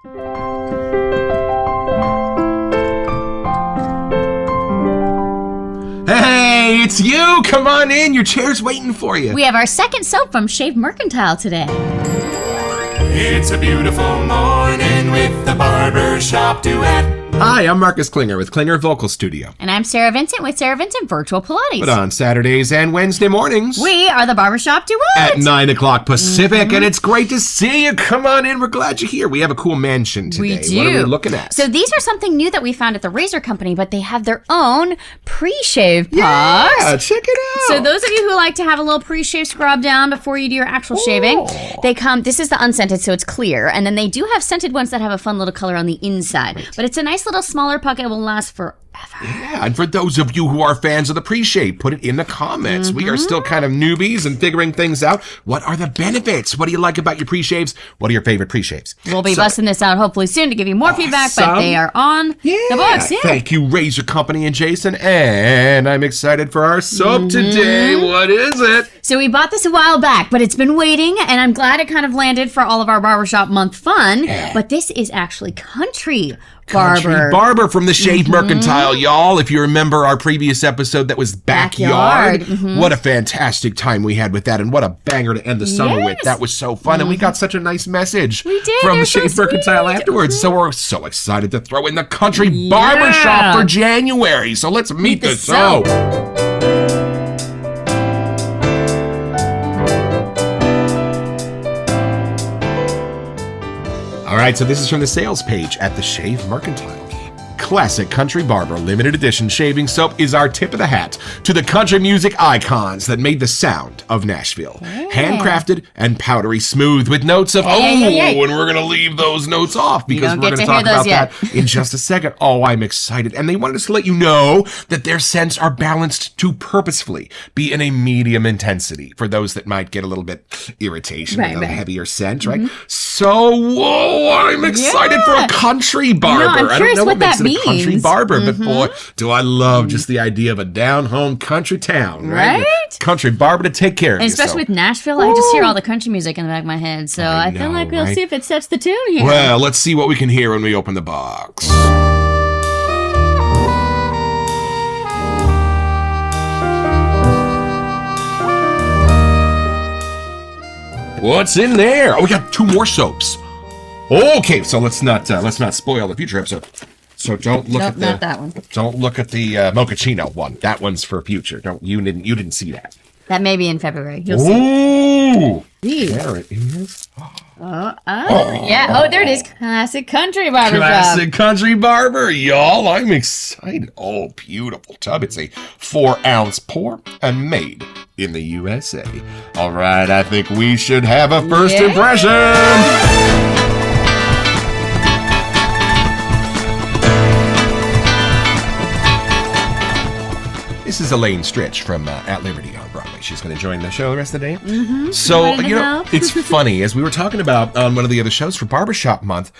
Hey, it's you! Come on in, your chair's waiting for you. We have our second soap from Shave Mercantile today. It's a beautiful morning with the Barbershop Duet. Hi, I'm Marcus Klinger with Klinger Vocal Studio. And I'm Sarah Vincent with Sarah Vincent Virtual Pilates. But on Saturdays and Wednesday mornings, we are the Barbershop Duet. At 9 o'clock Pacific, and it's great to see you. Come on in, we're glad you're here. We have a cool mansion today. We do. What are we looking at? So these are something new that we found at the Razor Company, but they have their own pre-shave pucks. Yeah, check it out. So those of you who like to have a little pre-shave scrub down before you do your actual shaving, they come, this is the unscented, so it's clear, and then they do have scented ones that have a fun little color on the inside. Right. But it's a nice little smaller puck. It will last forever. Yeah, and for those of you who are fans of the pre-shave, put it in the comments. We are still kind of newbies and figuring things out. What are the benefits? What do you like about your pre-shaves? What are your favorite pre-shaves? We'll be busting this out hopefully soon to give you more feedback, but they are on the books. Yeah. Thank you, Razor Company and Jason. And I'm excited for our soap today. What is it? So we bought this a while back, but it's been waiting, and I'm glad it kind of landed for all of our Barbershop Month fun. Yeah. But this is actually Country Barber from the Shave Mercantile, y'all. If you remember our previous episode that was Backyard. What a fantastic time we had with that, and what a banger to end the summer with. That was so fun, and we got such a nice message from the Shave Mercantile afterwards. So we're so excited to throw in the Country Barbershop for January. So let's meet the soap. All right, so this is from the sales page at the Shave Mercantile. Classic Country Barber limited edition shaving soap is our tip of the hat to the country music icons that made the sound of Nashville. Handcrafted and powdery smooth with notes of and we're going to leave those notes off because we're going to talk about that in just a second. Oh, I'm excited. And they wanted us to let you know that their scents are balanced to purposefully be in a medium intensity for those that might get a little bit irritation with a heavier scent, right? So, I'm excited for a country barber. I'm curious what that means. Country barber, but boy, do I love just the idea of a down-home country town, right? Country barber to take care of you. Especially with Nashville, I just hear all the country music in the back of my head, so I feel like we'll see if it sets the tune here. Well, let's see what we can hear when we open the box. What's in there? Oh, we got 2 more soaps. Okay, so let's not spoil the future episode. So don't look at not that one. Don't look at the mochaccino one. That one's for future. You didn't see that. That may be in February. You'll see. There it is. Yeah. Oh, there it is. Classic Country Barber. Classic Country Barber, y'all. I'm excited. Oh, beautiful tub. It's a 4-ounce pour and made in the USA. All right, I think we should have a first impression. This is Elaine Stritch from At Liberty on Broadway. She's going to join the show the rest of the day. So, it's funny. As we were talking about on one of the other shows for Barbershop Month,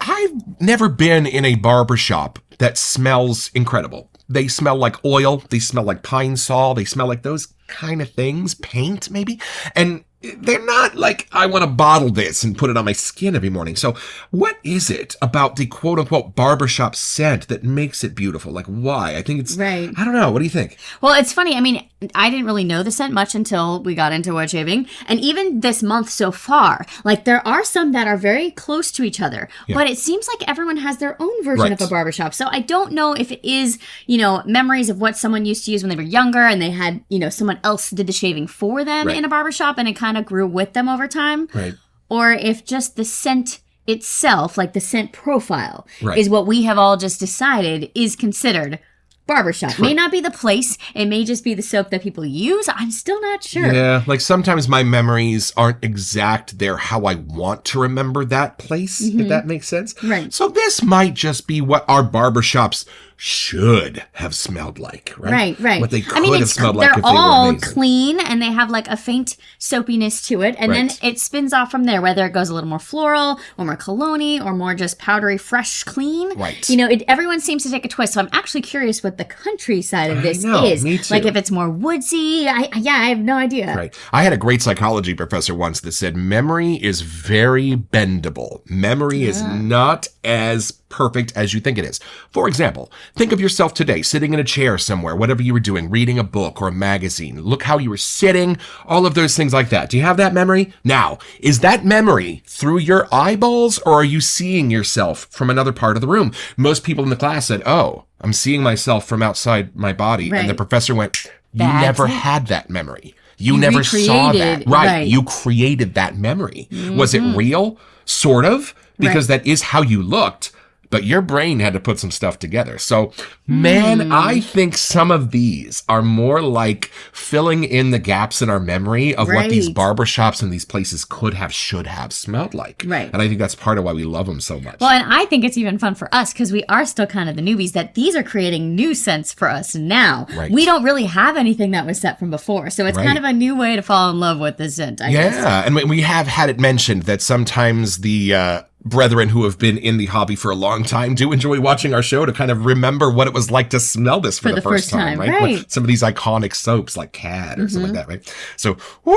I've never been in a barbershop that smells incredible. They smell like oil. They smell like pine sol. They smell like those kind of things. Paint, maybe. And they're not like, I want to bottle this and put it on my skin every morning. So what is it about the quote-unquote barbershop scent that makes it beautiful? Like, why? I think it's, I don't know. What do you think? Well, it's funny. I mean, I didn't really know the scent much until we got into wood shaving. And even this month so far, like there are some that are very close to each other. Yeah. But it seems like everyone has their own version of a barbershop. So I don't know if it is, memories of what someone used to use when they were younger and they had, someone else did the shaving for them in a barbershop and it kind of grew with them over time. Right. Or if just the scent itself, like the scent profile, is what we have all just decided is considered barbershop. True. May not be the place. It may just be the soap that people use. I'm still not sure. Yeah, like sometimes my memories aren't exact. They're how I want to remember that place, if that makes sense. Right. So this might just be what our barbershops should have smelled like, right? Right. What they could have smelled like they're if they were all amazing. clean and they have like a faint soapiness to it, and then Right. it spins off from there. Whether it goes a little more floral, or more cologne-y, or more just powdery, fresh, clean. Right. You know, everyone seems to take a twist. So I'm actually curious what the country side of this know, is. me too. Like if it's more woodsy. I have no idea. Right. I had a great psychology professor once that said memory is very bendable. Memory is not as perfect as you think it is. For example, think of yourself today sitting in a chair somewhere, whatever you were doing, reading a book or a magazine. Look how you were sitting, all of those things like that. Do you have that memory? Now, is that memory through your eyeballs, or are you seeing yourself from another part of the room? Most people in the class said, oh, I'm seeing myself from outside my body. And the Right. professor went, you That's never it. had that memory. You never saw that. recreated, Right. right. You created that memory. Was it real? Sort of, because that is how you looked, but your brain had to put some stuff together. So, man, I think some of these are more like filling in the gaps in our memory of what these Right. barbershops and these places could have, should have smelled like. Right. And I think that's part of why we love them so much. Well, and I think it's even fun for us because we are still kind of the newbies, that these are creating new scents for us now. Right. We don't really have anything that was set from before. So it's Right. kind of a new way to fall in love with the scent, I guess. Yeah, and we have had it mentioned that sometimes the brethren who have been in the hobby for a long time do enjoy watching our show to kind of remember what it was like to smell this for the first time, right? right. Like some of these iconic soaps like CAD or something like that, right? So, woo!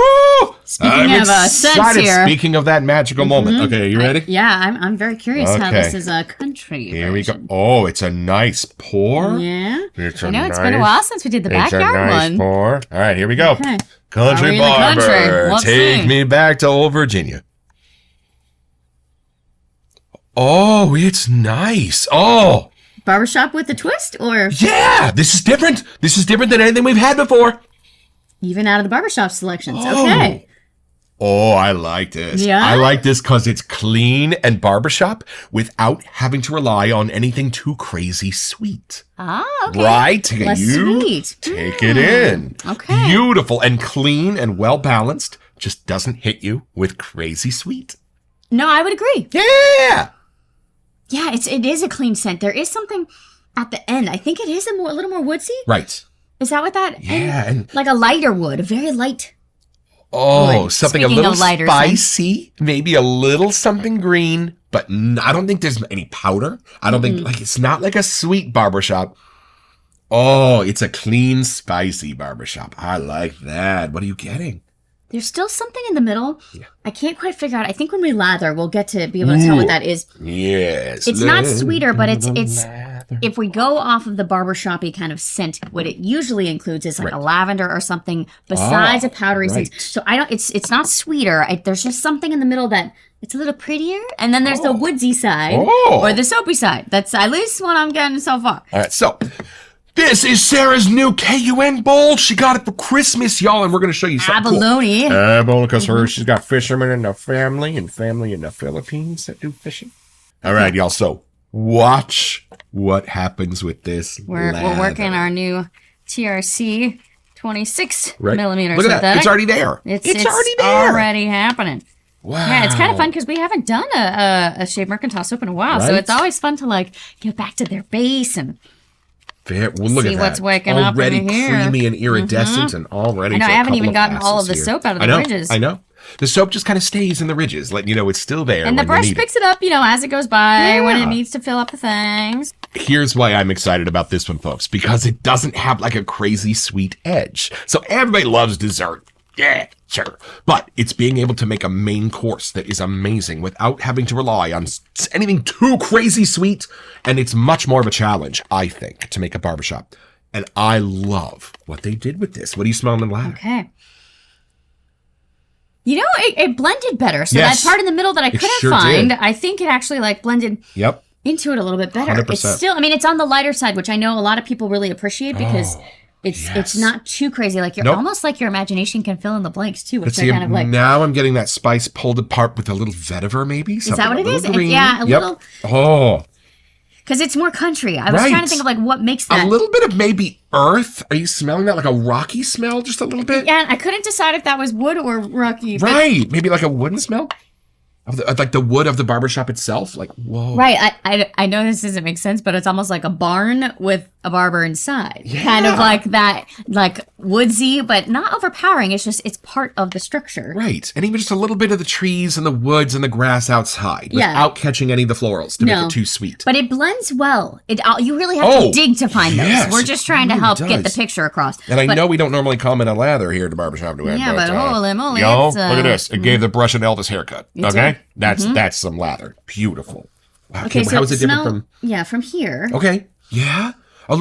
Speaking of, scents excited. here. Speaking of that magical moment. Okay, are you ready? Yeah, I'm very curious how Okay. this is a country Here we version. go. Oh, it's a nice pour. Yeah. It's I know it's been a while since we did the It's a backyard nice one. pour. All right, here we go. Okay. Are we Country in the Barber, country? Let's take see. me back to old Virginia. Oh, it's nice. Oh, Barbershop with a twist, or yeah. This is different. This is different than anything we've had before. even out of the barbershop selections. Oh. Okay. Oh, I like this. Yeah? I like this because it's clean and barbershop without having to rely on anything too crazy sweet. Ah, okay. Right? Take Less sweet. Take it in. Okay. Beautiful and clean and well balanced. Just doesn't hit you with crazy sweet. No, I would agree. Yeah. Yeah, it is a clean scent. There is something at the end. I think it is a little more woodsy. Right. Is that what that? Yeah, and like a lighter wood, a very light. oh, Wood. something Speaking a little of lighter spicy, maybe a little something green, but I don't think there's any powder. I don't think like it's not like a sweet barbershop. Oh, it's a clean, spicy barbershop. I like that. What are you getting? There's still something in the middle. Yeah. I can't quite figure out. I think when we lather, we'll get to be able to tell what that is. Yes. It's not sweeter, but it's lather. if we go off of the barbershoppy kind of scent, what it usually includes is like a lavender or something besides a powdery right. scent. So I don't. It's not sweeter. There's just something in the middle that it's a little prettier, and then there's the woodsy side or the soapy side. That's at least what I'm getting so far. All right, so this is Sarah's new KUN bowl. She got it for Christmas, y'all, and we're going to show you something Abalone. cool. Abalone, because she's got fishermen in the family and family in the Philippines that do fishing. All right, y'all, so watch what happens with this We're lather. working our new TRC 26 Right. millimeter Look at that. synthetic. It's already there. It's already there. already happening. Wow. Yeah, it's kind of fun because we haven't done a Shave Mercantile soap in a while, so Right. it's always fun to like get back to their base and Well, look see at that. what's waking up in already here. creamy and iridescent and already. I know, for I a haven't couple even of gotten all of passes the here. soap out of I the know, ridges. I know. The soap just kind of stays in the ridges, letting you know it's still there. and the when you brush need picks it up, as it goes by when it Yeah. needs to fill up the things. Here's why I'm excited about this one, folks, because it doesn't have like a crazy sweet edge. So everybody loves dessert. Yeah, sure. But it's being able to make a main course that is amazing without having to rely on anything too crazy sweet. And it's much more of a challenge, I think, to make a barbershop. And I love what they did with this. What are you smelling in the ladder? Okay. It blended better. So Yes. that part in the middle that I couldn't sure find, did. I think it actually like blended Yep. into it a little bit better. 100%. It's still, it's on the lighter side, which I know a lot of people really appreciate because it's not too crazy. Like Nope. almost like your imagination can fill in the blanks too, which Let's I see, kind of like. now I'm getting that spice pulled apart with a little vetiver, maybe? Is that what it is? Yeah, a little. Oh, Because it's more country. I was Right. trying to think of like what makes that. a little bit of maybe earth. Are you smelling that? Like a rocky smell, just a little bit? Yeah, I couldn't decide if that was wood or rocky. but Right. Maybe like a wooden smell? Like the wood of the barbershop itself. Like, whoa. Right. I know this doesn't make sense, but it's almost like a barn with a barber inside. Yeah. Kind of like that, like woodsy, but not overpowering. It's just, it's part of the structure. Right. And even just a little bit of the trees and the woods and the grass outside Yeah. without catching any of the florals to make No. it too sweet. But it blends well. You really have Oh, to dig to find yes, those. We're it just trying to really help get the does. picture across. And I But- know we don't normally comment on lather here at the barbershop. Yeah, but holy moly, Yo, it's, look at this. It gave the brush an Elvis haircut. It's Okay? That's some lather. Beautiful. Wow, Okay, so how is it different smell- from... Yeah, from here. Okay. Yeah.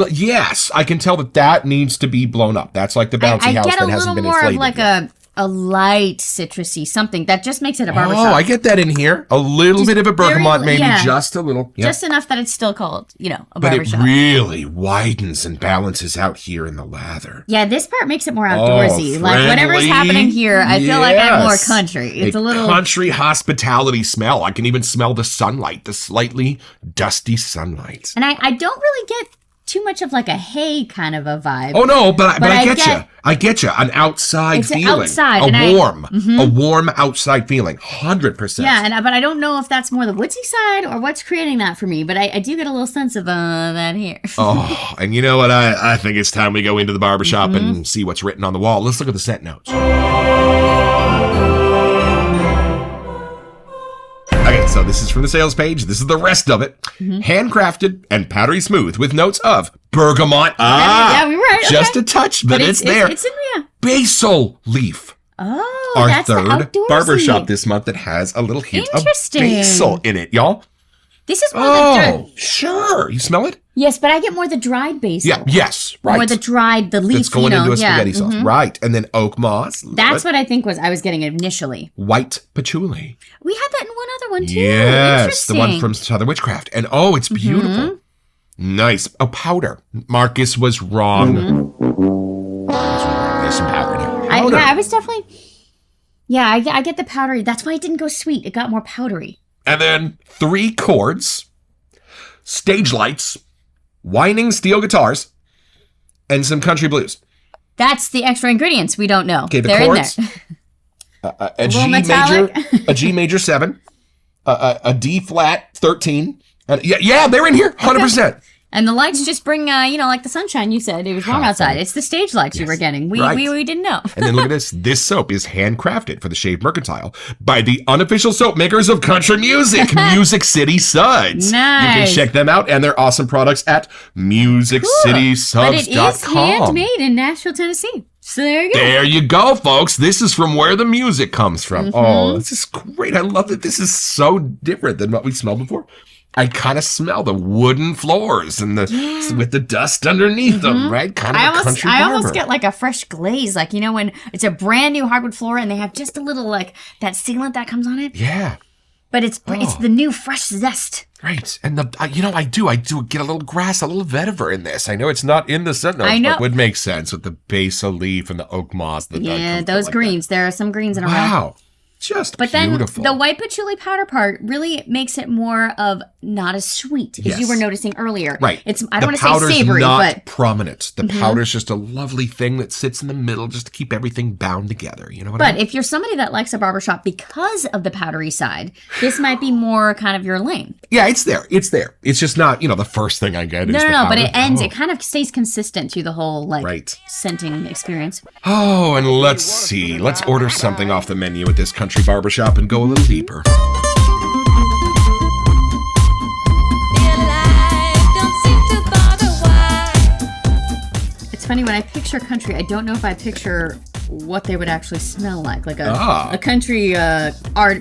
Yes, I can tell that needs to be blown up. That's like the bouncy I house get a that hasn't little been more inflated of like yet. a light citrusy something that just makes it a barbershop. Oh, I get that in here. A little Just bit of a bergamot, very- maybe yeah. just a little. Yep. Just enough that it's still called, a But it barbershop. really widens and balances out here in the lather. Yeah, this part makes it more outdoorsy. Like whatever's friendly. happening here, I feel like I'm more Yes. country. It's a little country hospitality smell. I can even smell the sunlight, the slightly dusty sunlight. and I don't really get too much of like a hay kind of a vibe. Oh no, but I I get you. get- I get you. An outside It's an feeling, outside, and a warm outside feeling. 100%. Yeah, but I don't know if that's more the woodsy side or what's creating that for me. But I do get a little sense of that here. Oh, and you know what? I think it's time we go into the barbershop Mm-hmm. and see what's written on the wall. Let's look at the scent notes. Okay, so this is from the sales page. This is the rest of it. Mm-hmm. Handcrafted and powdery smooth with notes of bergamot. Yeah, we were right. Just okay. a touch, but it's there. It's in yeah. Basil leaf. Oh, Our that's the third outdoorsy. barbershop this month that has a little hint of Interesting. basil in it, y'all. This is more the Oh, sure. You smell it? yes, but I get more the dried basil. Yeah, yes, right. More the dried, the leaf. It's going into a spaghetti sauce. mhm. Right. And then oak moss. love That's it. what I was getting initially. White patchouli. We had that in one other one too. Yes, the one Interesting. from Southern Witchcraft. And oh, it's beautiful. Nice. Oh, powder. Marcus was wrong. There's some powder in here. Powder. I was definitely. Yeah, I get the powdery. That's why it didn't go sweet. It got more powdery. And then 3 chords, stage lights, whining steel guitars, and some country blues. That's the extra ingredients we don't know. Okay, the They're chords. in there. A G little major, metallic. a G major 7, a D flat 13. And yeah, they're in here, 100%. And the lights just bring, like the sunshine you said. It was warm outside. It's the stage lights you were getting. We didn't know. And then look at this. This soap is handcrafted for the Shave Mercantile by the unofficial soap makers of country music, Music City Suds. You can Nice. check them out and their awesome products at But it musiccitysuds.com. is handmade in Nashville, Tennessee. So there you go. There you go, folks. This is from where the music comes from. Oh, this is great. I love that this is so different than what we smelled before. I kind of smell the wooden floors and with the dust underneath them, right? Kind of a country I barber. almost get like a fresh glaze, like when it's a brand new hardwood floor and they have just a little like that sealant that comes on it, Yeah, but it's the new fresh zest. right. And I do get a little grass, a little vetiver in this. I know it's not in the scent notes, I know. but would make sense with the basil leaf and the oak moss. Yeah, those greens. There are some greens in a row. Wow, just But beautiful. then the white patchouli powder part really makes it more of not as sweet as you Yes. were noticing earlier. Right. I don't want to say powder's savory, not but prominent. The powder's just a lovely thing that sits in the middle just to keep everything bound together. You know what I But mean? if you're somebody that likes a barbershop because of the powdery side, this might be more kind of your lane. Yeah, it's there. It's there. It's just not, the first thing I get is No, the but powder. it ends. Oh. It kind of stays consistent through the whole Right. scenting experience. Oh, and let's see. Let's order something off the menu at this country barbershop and go a little deeper. It's funny when I picture country, I don't know if I picture what they would actually smell like a country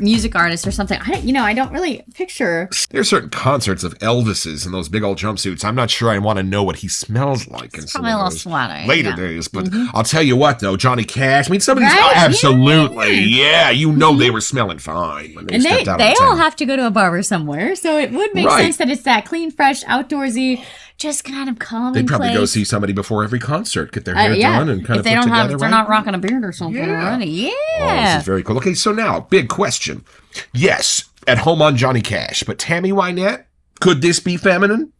music artist or something. I don't really picture. There's certain concerts of Elvis's in those big old jumpsuits. I'm not sure I want to know what he smells like in some probably a of little those sweaty, later yeah. days. But I'll tell you what, though, Johnny Cash. I mean, some of these Right? absolutely, yeah. They were smelling fine when they And stepped out they of all town. have to go to a barber somewhere, so it would make Right. sense that it's that clean, fresh, outdoorsly, just kind of calming They'd probably place. go see somebody before every concert, get their hair yeah. done, and kind if of they put don't together. if they're right? not rocking a beard or something Yeah. already. Oh, Yeah. this is very cool. Okay, so now, big question. Yes, at home on Johnny Cash, but Tammy Wynette, could this be feminine?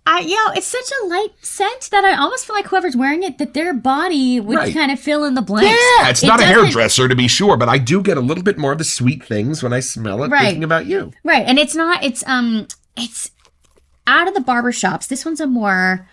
It's such a light scent that I almost feel like whoever's wearing it, that their body would Right. kind of fill in the blanks. Yeah, it's not a doesn't- hairdresser to be sure, but I do get a little bit more of the sweet things when I smell it Right. thinking about you. Right, and it's out of the barbershops. This one's a more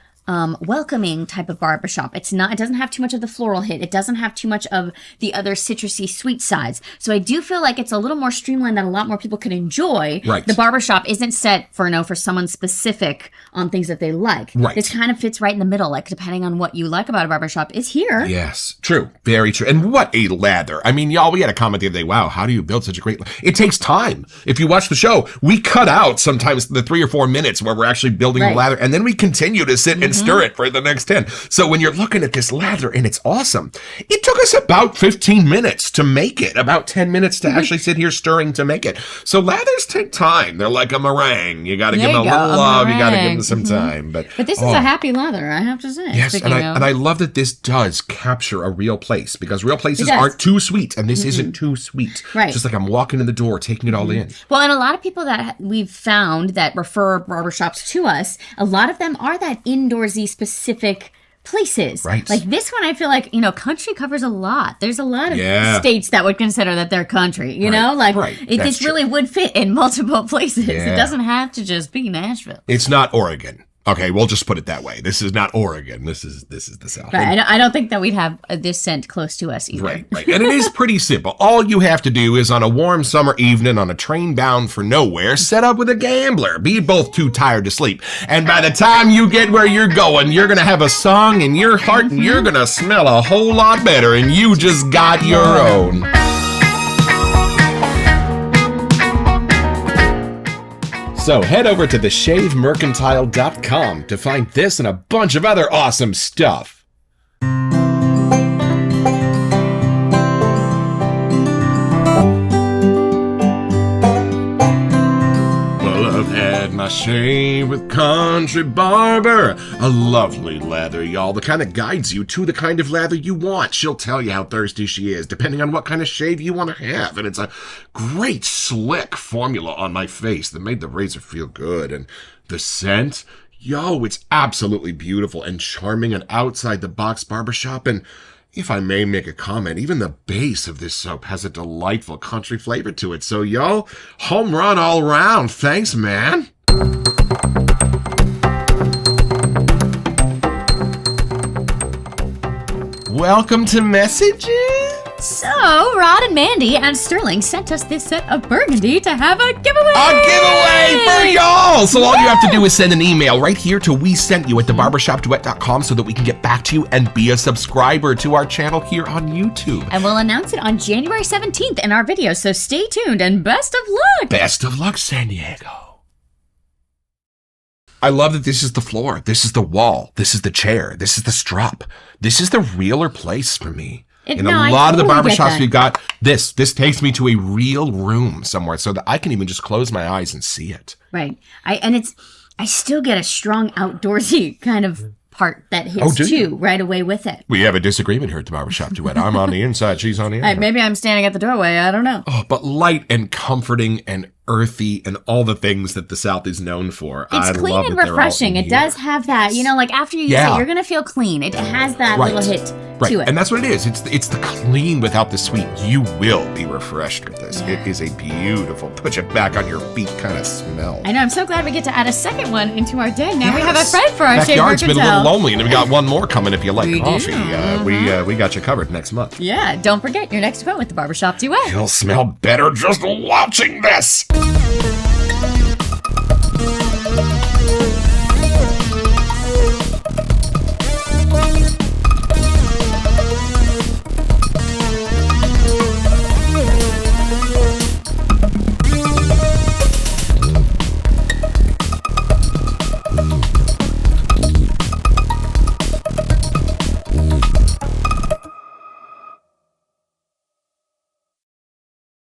welcoming type of barbershop. It doesn't have too much of the floral hit. It doesn't have too much of the other citrusy sweet sides. So I do feel like it's a little more streamlined that a lot more people could enjoy. Right. The barbershop isn't set for someone specific on things that they like. Right. This kind of fits right in the middle, like depending on what you like about a barbershop is here. Yes, true. Very true. And what a lather. I mean, y'all, we had a comment the other day. Wow, how do you build such a great... It takes time. If you watch the show, we cut out sometimes the 3 or 4 minutes where we're actually building the lather, and then we continue to sit and stir it for the next 10. So when you're looking at this lather, and it's awesome, it took us about 15 minutes to make it, about 10 minutes to actually sit here stirring to make it. So lathers take time. They're like a meringue. You got to give them a little love. You got to give them some time. But this is a happy lather, I have to say. yes, and I love that this does capture a real place, because real places does. aren't too sweet, and this isn't too sweet. Right. Just like I'm walking in the door, taking it all in. Well, and a lot of people that we've found that refer barbershops to us, a lot of them are that indoorsy specific places. Right. Like this one, I feel like, country covers a lot. There's a lot of Yeah. states that would consider that they're country, you know? Like Right. That's this really would fit in multiple places. Yeah. It doesn't have to just be Nashville. It's not Oregon. Okay, we'll just put it that way. This is not Oregon. This is the South. Right. I don't think that we'd have this scent close to us either. Right. And it is pretty simple. All you have to do is on a warm summer evening on a train bound for nowhere, set up with a gambler. Be both too tired to sleep. And by the time you get where you're going, you're going to have a song in your heart and you're going to smell a whole lot better, and you just got your own. So head over to theshavemercantile.com to find this and a bunch of other awesome stuff. Well, I've had my shave with Country Barber. A lovely lather, y'all. The kind that guides you to the kind of lather you want. She'll tell you how thirsty she is, depending on what kind of shave you want to have. And it's a great, slick formula on my face that made the razor feel good. And the scent, yo, it's absolutely beautiful and charming and outside the box barbershop. And if I may make a comment, even the base of this soap has a delightful country flavor to it. So, yo, home run all around. Thanks, man. Welcome to Messages. So, Rod and Mandy and Sterling sent us this set of burgundy to have a giveaway. A giveaway for y'all! So all you have to do is send an email right here to WeSentYou@thebarbershopduet.com so that we can get back to you and be a subscriber to our channel here on YouTube. And we'll announce it on January 17th in our video, so stay tuned and best of luck! Best of luck, San Diego. I love that this is the floor, this is the wall, this is the chair, this is the strap. This is the realer place for me. In a lot of the barbershops we've got, this takes me to a real room somewhere so that I can even just close my eyes and see it. Right. I still get a strong outdoorsy kind of part that hits too right away with it. We have a disagreement here at the Barbershop Duet. I'm on the inside, she's on the outside. Maybe I'm standing at the doorway, I don't know. Oh, but light and comforting and earthy and all the things that the South is known for. It's clean and refreshing. It does have that, like after you use it, you're going to feel clean. It has that little hit to it. And that's what it is. It's the clean without the sweet. You will be refreshed with this. It is a beautiful, put you back on your feet kind of smell. I know. I'm so glad we get to add a second one into our day. Now we have a friend for our Shave Backyard's been a little Mercantile. lonely, and we got one more coming if you like coffee. do. We got you covered next month. Yeah, don't forget your next event with the Barbershop Duet. You'll smell better just watching this.